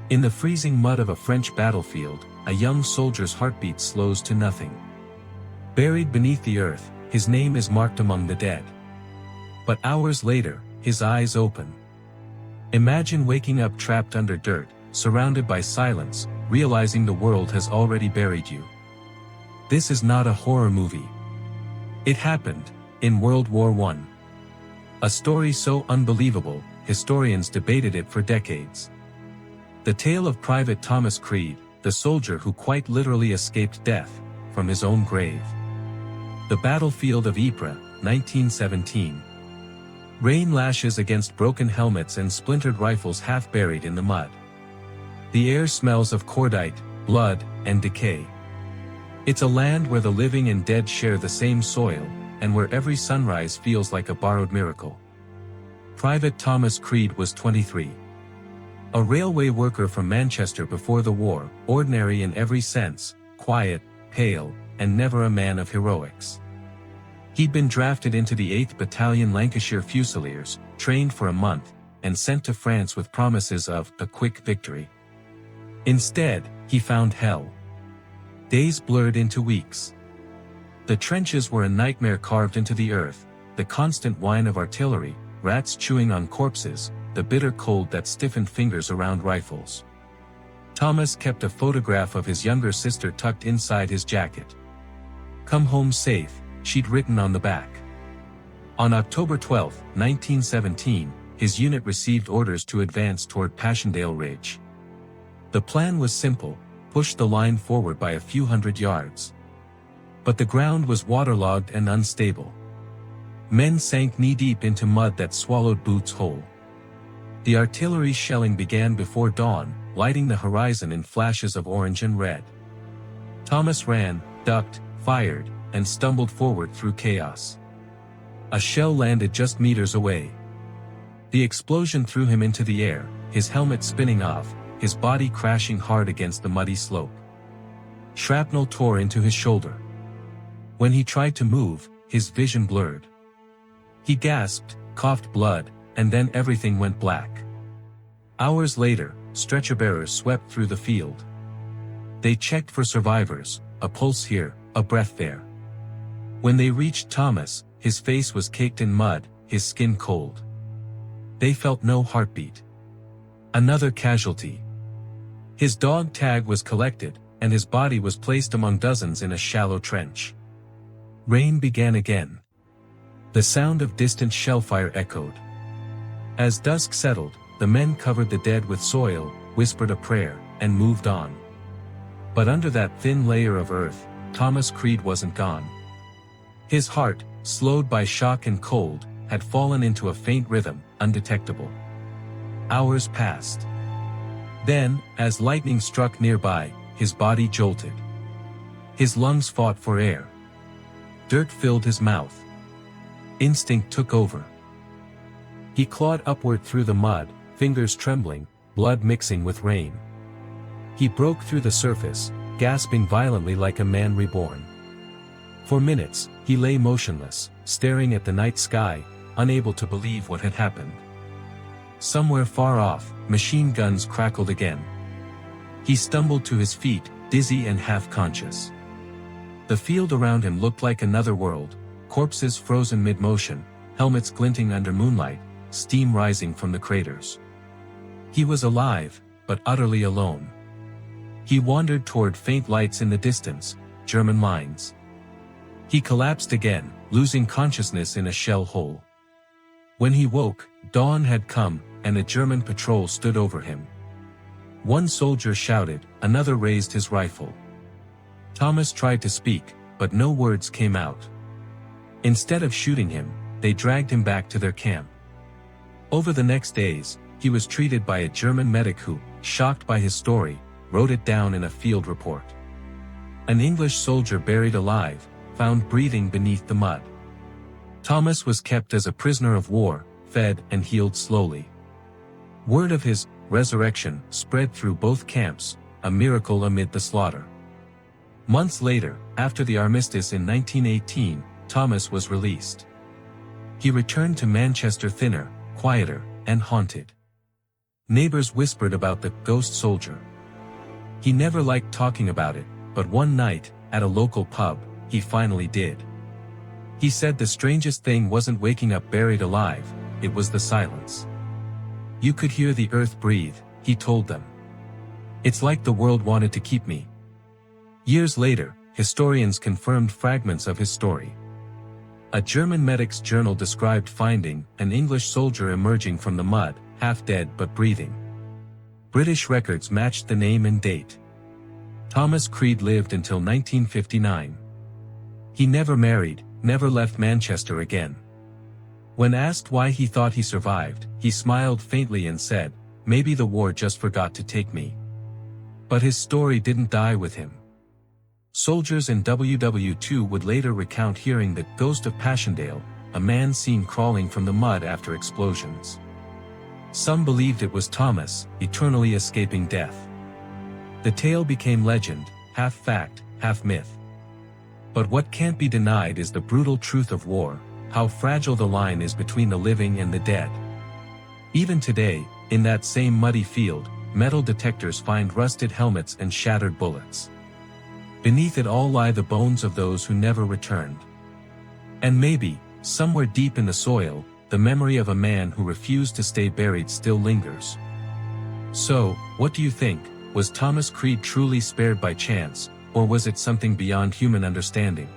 In the freezing mud of a French battlefield, a young soldier's heartbeat slows to nothing. Buried beneath the earth, his name is marked among the dead. But hours later, his eyes open. Imagine waking up trapped under dirt, surrounded by silence, realizing the world has already buried you. This is not a horror movie. It happened, in World War I. A story so unbelievable, historians debated it for decades. The tale of Private Thomas Creed, the soldier who quite literally escaped death, from his own grave. The battlefield of Ypres, 1917. Rain lashes against broken helmets and splintered rifles half buried in the mud. The air smells of cordite, blood, and decay. It's a land where the living and dead share the same soil, and where every sunrise feels like a borrowed miracle. Private Thomas Creed was 23. A railway worker from Manchester before the war, ordinary in every sense, quiet, pale, and never a man of heroics. He'd been drafted into the 8th Battalion Lancashire Fusiliers, trained for a month, and sent to France with promises of a quick victory. Instead, he found hell. Days blurred into weeks. The trenches were a nightmare carved into the earth, the constant whine of artillery, rats chewing on corpses, the bitter cold that stiffened fingers around rifles. Thomas kept a photograph of his younger sister tucked inside his jacket. "Come home safe," she'd written on the back. On October 12, 1917, his unit received orders to advance toward Passchendaele Ridge. The plan was simple: push the line forward by a few hundred yards. But the ground was waterlogged and unstable. Men sank knee-deep into mud that swallowed boots whole. The artillery shelling began before dawn, lighting the horizon in flashes of orange and red. Thomas ran, ducked, fired, and stumbled forward through chaos. A shell landed just meters away. The explosion threw him into the air, his helmet spinning off, his body crashing hard against the muddy slope. Shrapnel tore into his shoulder. When he tried to move, his vision blurred. He gasped, coughed blood, and then everything went black. Hours later, stretcher-bearers swept through the field. They checked for survivors, a pulse here, a breath there. When they reached Thomas, his face was caked in mud, his skin cold. They felt no heartbeat. Another casualty. His dog tag was collected, and his body was placed among dozens in a shallow trench. Rain began again. The sound of distant shellfire echoed. As dusk settled, the men covered the dead with soil, whispered a prayer, and moved on. But under that thin layer of earth, Thomas Creed wasn't gone. His heart, slowed by shock and cold, had fallen into a faint rhythm, undetectable. Hours passed. Then, as lightning struck nearby, his body jolted. His lungs fought for air. Dirt filled his mouth. Instinct took over. He clawed upward through the mud, fingers trembling, blood mixing with rain. He broke through the surface, gasping violently like a man reborn. For minutes, he lay motionless, staring at the night sky, unable to believe what had happened. Somewhere far off, machine guns crackled again. He stumbled to his feet, dizzy and half-conscious. The field around him looked like another world, corpses frozen mid-motion, helmets glinting under moonlight, steam rising from the craters. He was alive, but utterly alone. He wandered toward faint lights in the distance, German lines. He collapsed again, losing consciousness in a shell hole. When he woke, dawn had come, and a German patrol stood over him. One soldier shouted, another raised his rifle. Thomas tried to speak, but no words came out. Instead of shooting him, they dragged him back to their camp. Over the next days, he was treated by a German medic who, shocked by his story, wrote it down in a field report. An English soldier buried alive, found breathing beneath the mud. Thomas was kept as a prisoner of war, fed and healed slowly. Word of his resurrection spread through both camps, a miracle amid the slaughter. Months later, after the armistice in 1918, Thomas was released. He returned to Manchester thinner, quieter, and haunted. Neighbors whispered about the ghost soldier. He never liked talking about it, but one night, at a local pub, he finally did. He said the strangest thing wasn't waking up buried alive, it was the silence. You could hear the earth breathe, he told them. It's like the world wanted to keep me. Years later, historians confirmed fragments of his story. A German medic's journal described finding an English soldier emerging from the mud, half dead but breathing. British records matched the name and date. Thomas Creed lived until 1959. He never married, never left Manchester again. When asked why he thought he survived, he smiled faintly and said, "Maybe the war just forgot to take me." But his story didn't die with him. Soldiers in WW2 would later recount hearing the ghost of Passchendaele, a man seen crawling from the mud after explosions. Some believed it was Thomas, eternally escaping death. The tale became legend, half fact, half myth. But what can't be denied is the brutal truth of war, how fragile the line is between the living and the dead. Even today, in that same muddy field, metal detectors find rusted helmets and shattered bullets. Beneath it all lie the bones of those who never returned. And maybe, somewhere deep in the soil, the memory of a man who refused to stay buried still lingers. So, what do you think? Was Thomas Creed truly spared by chance, or was it something beyond human understanding?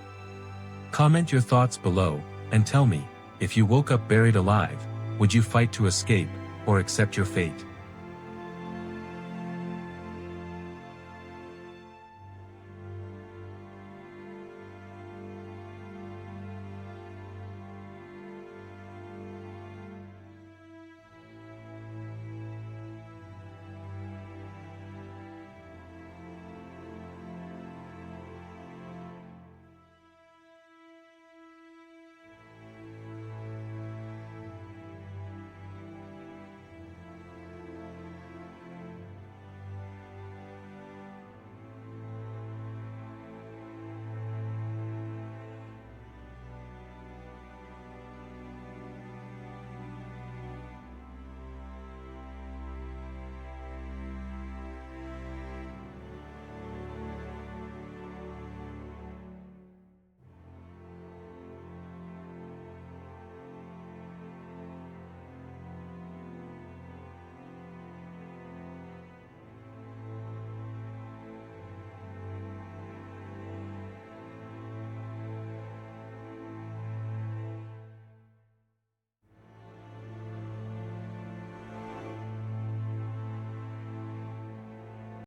Comment your thoughts below, and tell me, if you woke up buried alive, would you fight to escape, or accept your fate?